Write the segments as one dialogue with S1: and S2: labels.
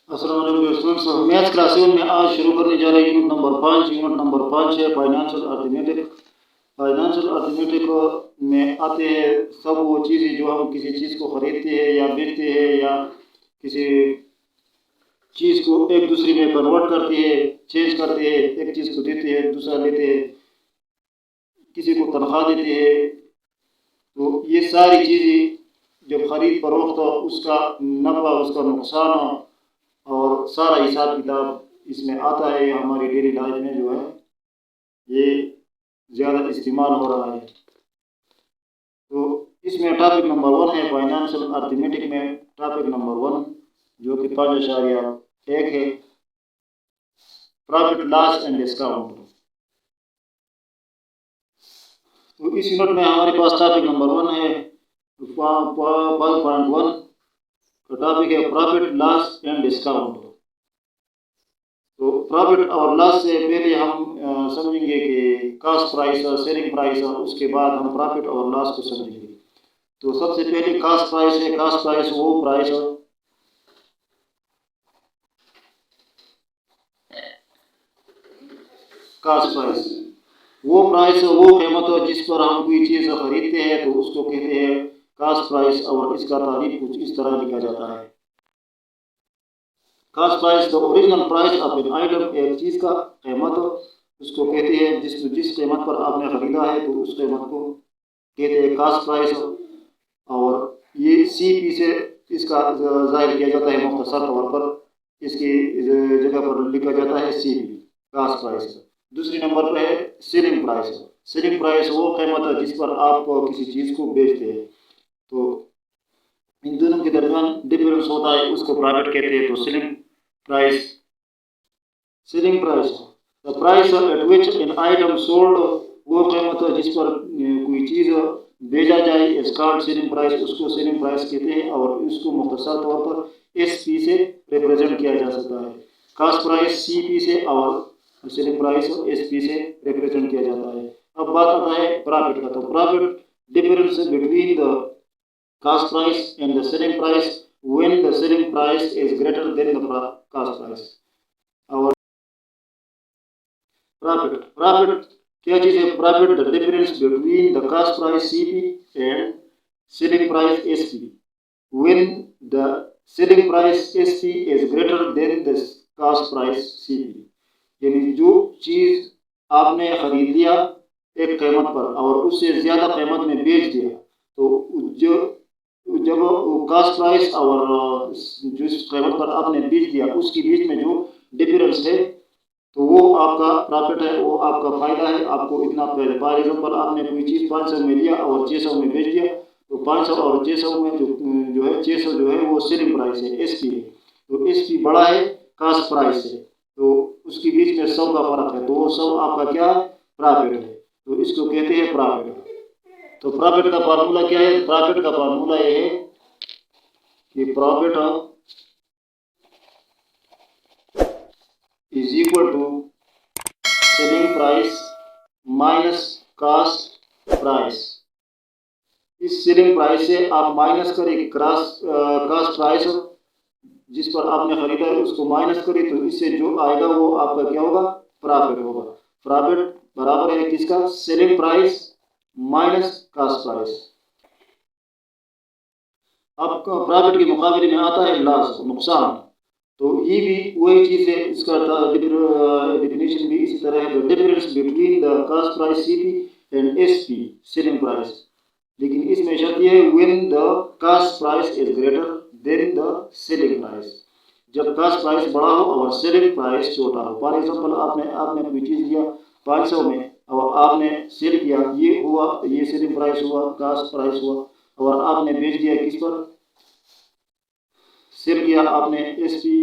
S1: अस्सलाम वालेकुम students, maths class 7 में आज शुरू करने जा रहे हैं यूनिट नंबर 5। यूनिट नंबर 5 है फाइनेंशियल अर्थमेटिक। फाइनेंशियल अर्थमेटिक में आते हैं सब वो चीज़ें जो हम किसी चीज़ को खरीदते हैं या बेचते हैं या किसी चीज़ को एक दूसरे में कन्वर्ट करते हैं, चेंज करते हैं, एक चीज़ को देते हैं दूसरा लेते हैं, किसी को तनख्वाह देते हैं। तो ये सारी चीज़ें जब खरीद फरोख्त हो उसका नफ़ा उसका नुकसान और सारा हिसाब किताब इसमें आता है। हमारी डेली लाइफ में जो है ये ज़्यादा इस्तेमाल हो रहा है। तो इसमें टॉपिक नंबर 1 है फाइनेंशियल अर्थमेटिक में टॉपिक नंबर 1 जो कि 5.1 है, प्रॉफिट लॉस एंड डिस्काउंट। तो इस यूनिट में हमारे पास टॉपिक नंबर 1 है 5.1 का टॉपिक है प्रॉफिट लॉस एंड डिस्काउंट। तो प्रॉफिट और लॉस से पहले हम समझेंगे कि कॉस्ट प्राइस और सेलिंग प्राइस, और उसके बाद हम प्रॉफिट और लॉस को समझेंगे। तो सबसे पहले कॉस्ट प्राइस है। कॉस्ट प्राइस वो प्राइस कॉस्ट प्राइस वो कीमत है जिस पर हम कोई चीज़ खरीदते हैं तो उसको कहते हैं कॉस्ट प्राइस, और इसका तारीफ कुछ इस तरह लिखा जाता है। Cost price the original price of an item, एक चीज़ का कीमत उसको कहते हैं जिस कीमत पर आपने खरीदा है तो उस कीमत को कहते हैं कॉस्ट प्राइस। और ये CP से इसका जाहिर किया जाता है, मुख्तसर तौर पर इसकी जगह पर लिखा जाता है CP, कॉस्ट प्राइस। दूसरी नंबर पर है सेलिंग प्राइस। सेलिंग प्राइस वो कीमत है जिस पर आप किसी चीज़ को बेचते हैं। तो इन दोनों के दरमियान डिफरेंस होता है, उसको प्रॉफिट कहते हैं। तो selling price the price at which an item sold, वो कीमत है जिस पर कोई चीज़ बेचा जाए, इज कॉल्ड सेलिंग प्राइस, उसको सेलिंग प्राइस कहते हैं। और उसको मुख्तसर तौर पर SP से रिप्रेजेंट किया जा सकता है। कॉस्ट प्राइस CP से और सेलिंग प्राइस SP से रिप्रेजेंट किया जाता है। अब बात आता है प्रॉफिट का। तो profit difference between the cost price and the selling price when the selling price is greater than the cost price। और प्रॉफिट क्या चीज़ है? Profit the difference between the cost price CP and selling price SP when the selling price SP is greater than the cost price CP। यानी जो चीज़ आपने खरीद लिया एक कीमत पर और उससे ज़्यादा कीमत में बेच दिया, तो जो जब कॉस्ट प्राइस और जिस कीमत पर आपने बेच दिया उसके बीच में जो डिफरेंस है तो वो आपका प्रॉफिट है, वो आपका फ़ायदा है। आपको इतना फॉर एग्जाम्पल आपने कोई चीज़ 500 में लिया और 600 में बेच दिया, तो 500 और 600 में जो है 600 जो है वो सेलिंग प्राइस है, SP है। तो SP बड़ा है कॉस्ट प्राइस से, तो उसके बीच में 100 का फर्क है, तो वो 100 आपका क्या है? प्रॉफिट है। तो इसको कहते हैं प्रॉफिट। तो प्रॉफिट का फार्मूला क्या है? प्रॉफिट का फार्मूला ये है कि profit is equal to selling price minus cost price. इस सेलिंग प्राइस से आप माइनस करें कॉस्ट प्राइस जिस पर आपने खरीदा है उसको माइनस करें, तो इससे जो आएगा वो आपका क्या होगा? प्रॉफिट होगा। प्रॉफिट बराबर है किसका? Selling price minus cost price. अब प्रॉफिट के मुकाबले में आता है लॉस, नुकसान। तो ये भी वही चीज़ है, इसका डिफिनेशन भी इसी तरह है। The difference between the cost price CP and SP selling price. लेकिन इसमें शर्त यह है when the cost price is greater than the selling price, जब कॉस्ट प्राइस बड़ा हो और सेलिंग प्राइस छोटा हो। फॉर एग्जाम्पल आपने कोई चीज़ दिया 500 में और आपने सेल किया, ये हुआ, ये सेलिंग प्राइस हुआ, कॉस्ट प्राइस हुआ, और आपने बेच दिया किस पर? सेल किया आपने SP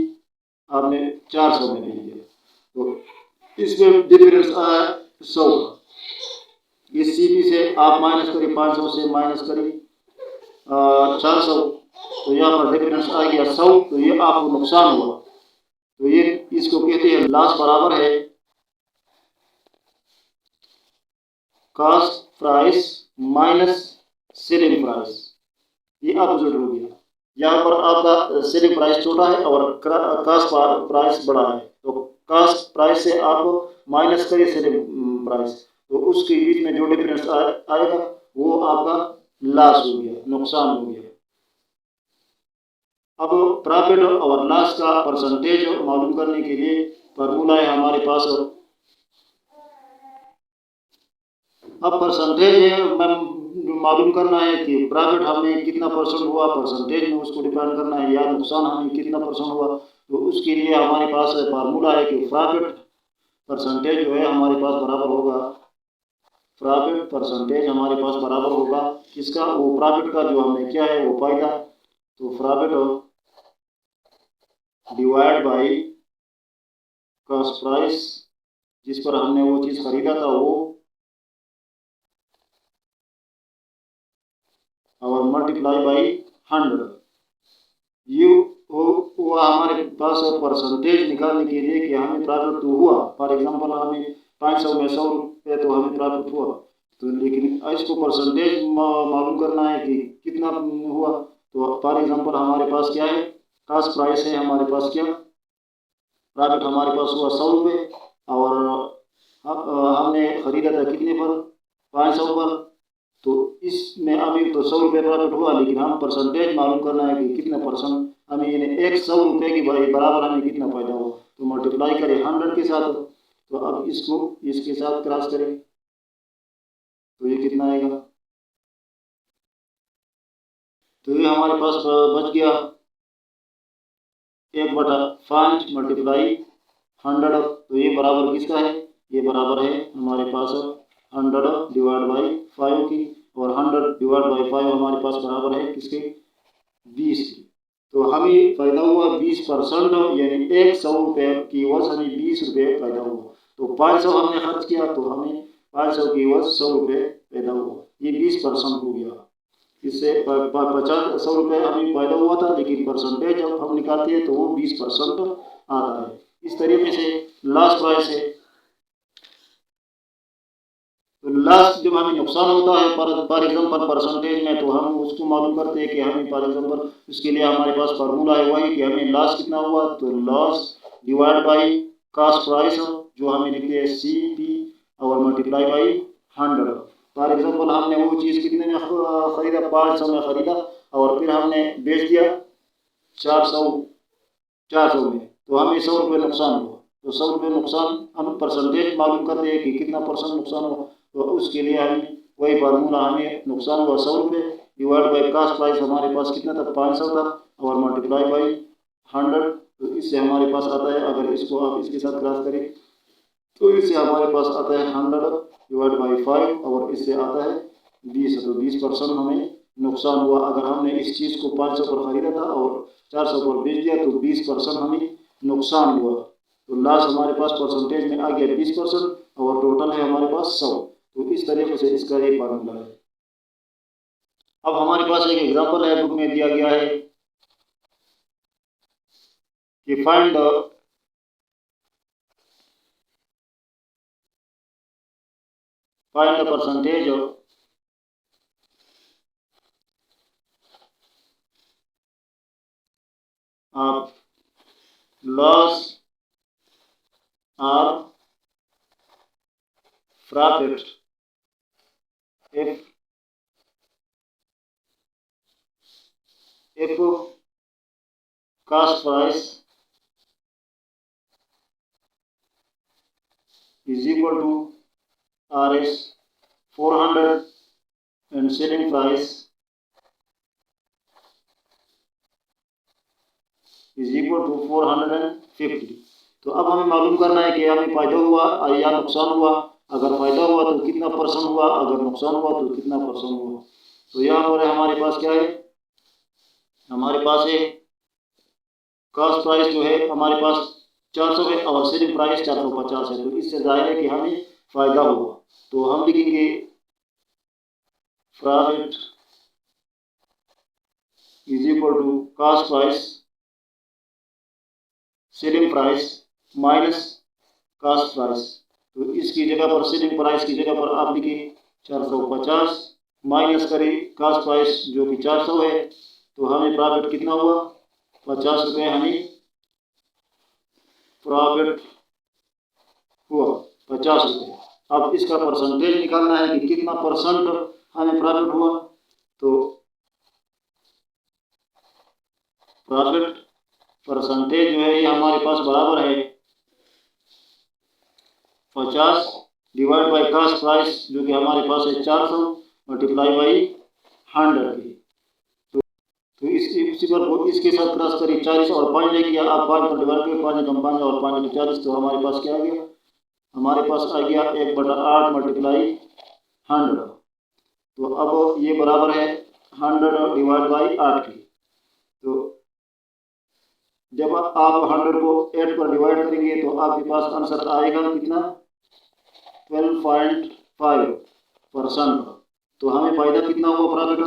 S1: आपने 400 में बेच दिया, तो इसमें डिफरेंस आया 100। इस CP से आप माइनस करिए, 500 से माइनस करिए 400, तो यहाँ पर डिफरेंस आ गया 100, तो ये आपको नुकसान हुआ। तो ये इसको कहते हैं लॉस बराबर है cost price minus selling price. ये अपोजिट हो गया। यहाँ पर आपका सेलिंग प्राइस छोटा है और कास्ट प्राइस बड़ा है, तो कास्ट प्राइस से आप माइनस करिए सेलिंग प्राइस, तो उसके बीच में जो डिफरेंस आएगा वो आपका लॉस हो गया, नुकसान हो गया। अब प्रॉफिट और लॉस का परसेंटेज मालूम करने के लिए फार्मूला है हमारे पास। अब परसेंटेज मालूम करना है कि प्रॉफिट हमें कितना परसेंट हुआ, परसेंटेज में उसको डिफाइन करना है, या नुकसान हमें कितना परसेंट हुआ। तो उसके लिए हमारे पास फार्मूला है कि प्रॉफिट परसेंटेज जो है हमारे पास बराबर होगा, प्रॉफिट परसेंटेज हमारे पास बराबर होगा किसका, वो प्रॉफिट का जो हमें क्या है वो फायदा, तो profit divide by cost price, जिस पर हमने वो चीज़ खरीदा था वो, और मल्टीप्लाई बाई 100। ये वो हमारे पास परसेंटेज निकालने के लिए कि हमें प्रॉफिट तो हुआ, फॉर एग्जांपल हमें 500 में 100 रुपये तो हमें प्रॉफिट हुआ, तो लेकिन इसको परसेंटेज मालूम करना है कि कितना हुआ। तो फॉर एग्जांपल हमारे पास क्या है, कास्ट प्राइस है हमारे पास, क्या प्रॉफिट हमारे पास हुआ 100 रुपये, और हमने खरीदा था कितने पर, 500 पर। तो इसमें अभी तो 100 रुपये प्रॉफिट हुआ, लेकिन हम परसेंटेज मालूम करना है कि कितना परसेंट हमें, यानी 100 रुपये की बराबर हमें कितना फायदा हुआ, तो मल्टीप्लाई करें 100 के साथ। तो अब इसको इसके साथ क्रॉस करें तो ये कितना आएगा, तो ये हमारे पास बच गया 1/5 मल्टीप्लाई 100। तो ये बराबर किसका है, ये बराबर है हमारे पास 100 डिवाइड बाई 5 की, और 100 डिवाइड बाई 5 हमारे पास बराबर है किसके, 20 की। तो हमें फायदा हुआ 20%, यानी 100 रुपये की वजह हमें 20 रुपये फायदा हुआ। तो 500 हमने खर्च किया तो हमें 500 की वजह 100 रुपये पैदा हुआ, ये 20% हो गया। इससे 50 रुपये हमें फायदा हुआ था, लेकिन परसेंटेज जब हम निकालते हैं तो वो 20% आता है। इस तरीके से लास्ट प्राइस है, तो लास्ट जब हमें नुकसान होता है फॉर एग्जाम्पल परसेंटेज में, तो हम उसको मालूम करते हैं कि हमें फॉर एग्जाम्पल उसके लिए हमारे पास फार्मूला है वही कि हमें लॉस कितना हुआ, तो loss divide by cost price, जो हमें लिखते हैं CP, और मल्टीप्लाई बाई 100। फॉर एग्जाम्पल हमने वो चीज़ कितने में खरीदा, 500 में खरीदा, और फिर हमने बेच दिया 400 में, तो हमें 100 रुपये नुकसान हुआ। तो 100 रुपये नुकसान हम परसेंटेज मालूम करते हैं कि कितना परसेंट नुकसान हुआ, तो उसके लिए हमें वही फार्मूला, हमें नुकसान हुआ 100 रुपये डिवाइड बाई कास्ट प्राइस हमारे पास कितना था, 500 था, और मल्टीप्लाई बाई 100। तो इससे हमारे पास आता है, अगर इसको आप इसके साथ क्रॉस करें तो इससे हमारे पास आता है 100 डिवाइड बाई 5, और इससे आता है 20। तो 20% हमें नुकसान हुआ। अगर हमने इस चीज़ को 500 पर खरीदा था और 400 पर बेच दिया तो 20% हमें नुकसान हुआ। तो लॉस हमारे पास परसेंटेज में आ गया 20%, और टोटल है हमारे पास 100। तो इस तरीके से इसका ये फार्मूला है। अब हमारे पास एक एग्जांपल है, बुक में दिया गया है कि find the percentage of loss और profit if cost price is equal to RS 400 and selling price is equal to 450। तो अब हमें मालूम करना है कि हमें फायदा हुआ या नुकसान हुआ। अगर फायदा हुआ तो कितना परसेंट हुआ, अगर नुकसान हुआ तो कितना परसेंट हुआ। तो यहाँ पर हमारे पास क्या है, हमारे पास है कास्ट प्राइस जो है हमारे पास 400 है और सेलिंग प्राइस 450 है, तो इससे जाहिर है कि हमें फायदा हुआ। तो हम लिखेंगे profit is equal to cost price selling price minus cost price. तो इसकी जगह पर सेलिंग प्राइस की जगह पर आप लिखिए 450 माइनस करें कास्ट प्राइस जो कि 400 है, तो हमें प्रॉफिट कितना हुआ, 50 रुपये हमें प्रॉफिट हुआ, 50 रुपये। अब इसका परसेंटेज निकालना है कि कितना परसेंट हमें प्रॉफिट हुआ। तो प्रॉफिट परसेंटेज जो है ये हमारे पास बराबर है 50 डिवाइड बाई कास्ट प्राइस जो कि हमारे पास है 400 मल्टीप्लाई बाई 100 की। तो इसी पर इसके साथ क्रॉस करिए, 40 और 5 ने किया, आप 5 पर डिवाइड करिए, 5 कम 5 और 5 40, तो हमारे पास क्या आ गया, हमारे पास आ गया 1/8 मल्टीप्लाई 100। तो अब ये बराबर है 100 डिवाइड बाई 8 की। तो जब आप 100 को 8 पर डिवाइड करेंगे तो आपके पास आंसर आएगा कितना, 12.5%। तो हमें फायदा कितना हुआ प्रॉफिट,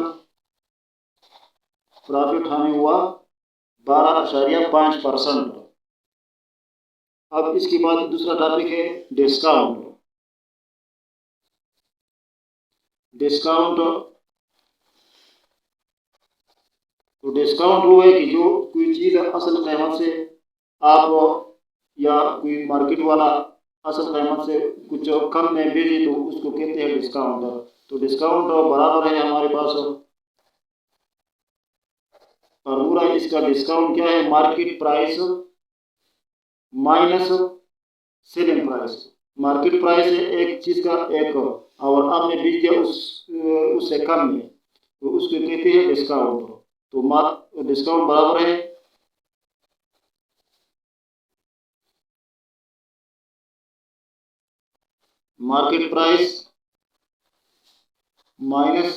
S1: प्रॉफिट हमें हुआ 12.5%। अब इसके बाद दूसरा टॉपिक है डिस्काउंट। डिस्काउंट तो डिस्काउंट वो है कि जो कोई चीज़ असल कीमत से आप या कोई मार्केट वाला असल कीमत से कुछ कम में बेचे तो उसको कहते हैं डिस्काउंट। तो डिस्काउंट बराबर है हमारे पास फॉर्मूला इसका, डिस्काउंट क्या है, market price minus selling price. Market price है एक चीज़ का एक और आपने बेच दिया उससे कम में, तो उसको कहते हैं डिस्काउंट। तो डिस्काउंट बराबर है market price minus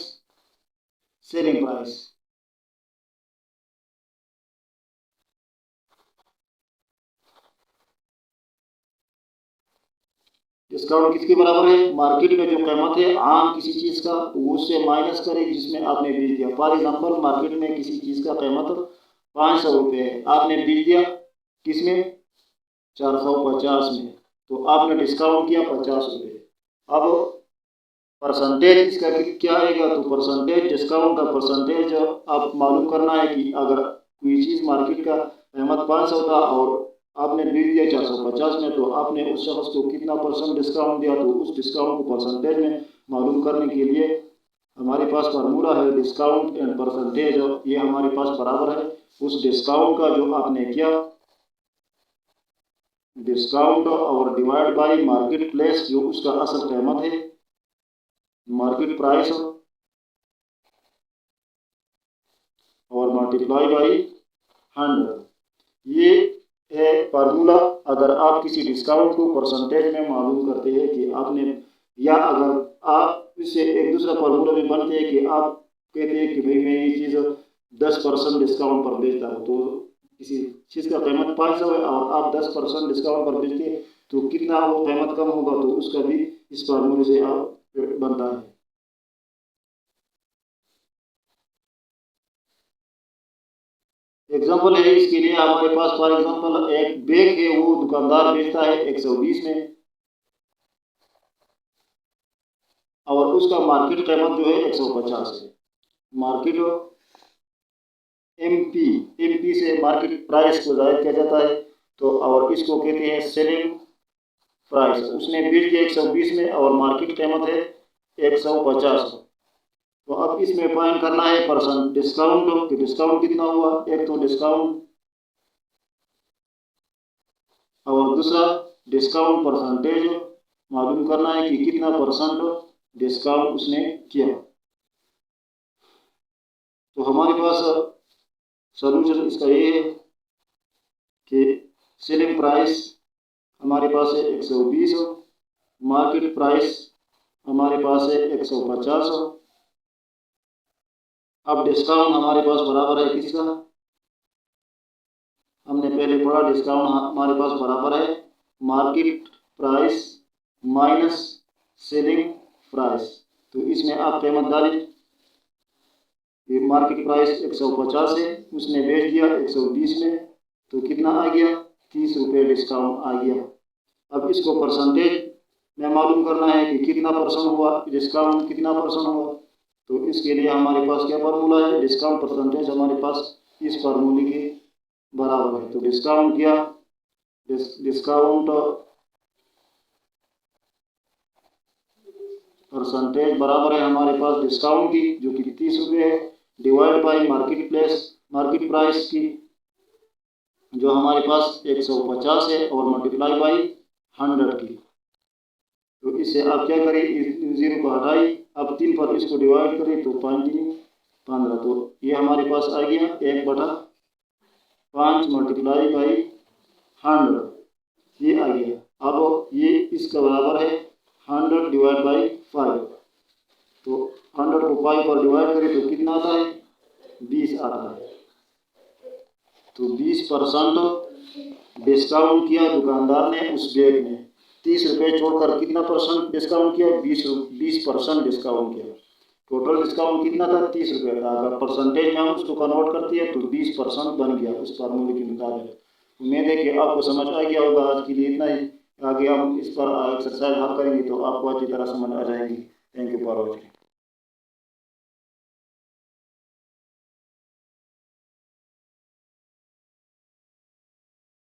S1: selling price. Discount किसके बराबर है, मार्केट में जो कीमत है आम किसी चीज़ का उससे माइनस करें जिसमें आपने बेच दिया। फॉर एग्जांपल मार्केट में किसी चीज़ का कीमत 500 रुपये है, आपने बेच दिया किसमें, 450 में, तो आपने डिस्काउंट किया 50 रुपये। अब परसेंटेज इसका क्या आएगा, तो परसेंटेज डिस्काउंट का परसेंटेज आप मालूम करना है कि अगर कोई चीज़ मार्केट का कीमत 500 था और आपने बेच दिया 450 में, तो आपने उस शख्स को कितना परसेंट डिस्काउंट दिया। तो उस डिस्काउंट को परसेंटेज में मालूम करने के लिए हमारे पास फार्मूला है डिस्काउंट एंड परसेंटेज, ये हमारे पास बराबर है उस डिस्काउंट का जो आपने किया, डिस्काउंट और डिवाइड बाई मार्केट प्लेस जो उसका असल कीमत है, मार्केट प्राइस और मल्टीप्लाई बाई 100। ये है फार्मूला। अगर आप किसी डिस्काउंट को परसेंटेज में मालूम करते हैं कि आपने, या अगर आप इससे एक दूसरा फार्मूला भी बनते हैं कि आप कहते हैं कि भाई मैं ये चीज़ 10% डिस्काउंट पर बेचता हूँ, तो किसी चीज़ का कीमत 500 है और आप 10% डिस्काउंट पर बेचते हैं तो कितना वो कीमत कम होगा, तो उसका भी इस फार्मूले से आप बनता है। एग्जाम्पल है इसके लिए हमारे पास, फॉर एग्जाम्पल एक बैग है, वो दुकानदार बेचता है 120 में और उसका मार्केट कीमत जो है 150 है। मार्केट एमपी से मार्केट प्राइस को जाहिर किया जाता है, तो और इसको कहते हैं सेलिंग प्राइस। उसने बेच दिया 120 में और मार्केट कीमत है 150। तो अब इसमें फाइंड करना है परसेंट डिस्काउंट कि डिस्काउंट कितना हुआ, एक तो डिस्काउंट और दूसरा डिस्काउंट परसेंटेज मालूम करना है कि कितना परसेंट डिस्काउंट उसने किया। तो हमारे पास सॉल्यूशन इसका ये है कि सेलिंग प्राइस हमारे पास है 120, मार्केट प्राइस हमारे पास है 150। अब डिस्काउंट हमारे पास बराबर है किसका, हमने पहले पढ़ा, डिस्काउंट हमारे पास बराबर है market price minus selling price. तो इसमें आप कीमत डालें, मार्केट प्राइस 150 है, उसने बेच दिया 120 में, तो कितना आ गया, 30 रुपये डिस्काउंट आ गया। अब इसको परसेंटेज में मालूम करना है कि कितना परसेंट हुआ डिस्काउंट, कितना परसेंट हुआ, तो इसके लिए हमारे पास क्या फार्मूला है, डिस्काउंट परसेंटेज हमारे पास इस फार्मूले के बराबर है। तो डिस्काउंट किया, डिस्काउंट परसेंटेज बराबर है हमारे पास डिस्काउंट की जो कि 30 रुपये है, डिवाइड बाई मार्केट प्राइस की जो हमारे पास 150 है, और मल्टीप्लाई बाई 100 की। तो इससे आप क्या करें, इस 0 को हटाई, अब 3 पर इसको डिवाइड करें तो 5 3 15, तो ये हमारे पास आ गया 1/5 मल्टीप्लाई बाई 100, ये आ गया। अब ये इसका बराबर है 100 डिवाइड बाई 5, तो 100 को 5 पर डिवाइड करें तो कितना आता है, 20 आता है। तो 20% डिस्काउंट किया दुकानदार ने उस बैग में, 30 रुपये छोड़कर कितना परसेंट डिस्काउंट किया, 20% डिस्काउंट किया। टोटल डिस्काउंट कितना था, 30 रुपये का। अगर परसेंटेज में हम उसको कन्वर्ट करते हैं तो 20% बन गया उस फार्मूले के मुताबिक। उम्मीद है कि आपको समझ आ गया होगा। आज के लिए इतना ही, आगे हम इस पर एक्सरसाइज हल करेंगे तो आपको अच्छी तरह समझ आ जाएगी। Thank you for watching.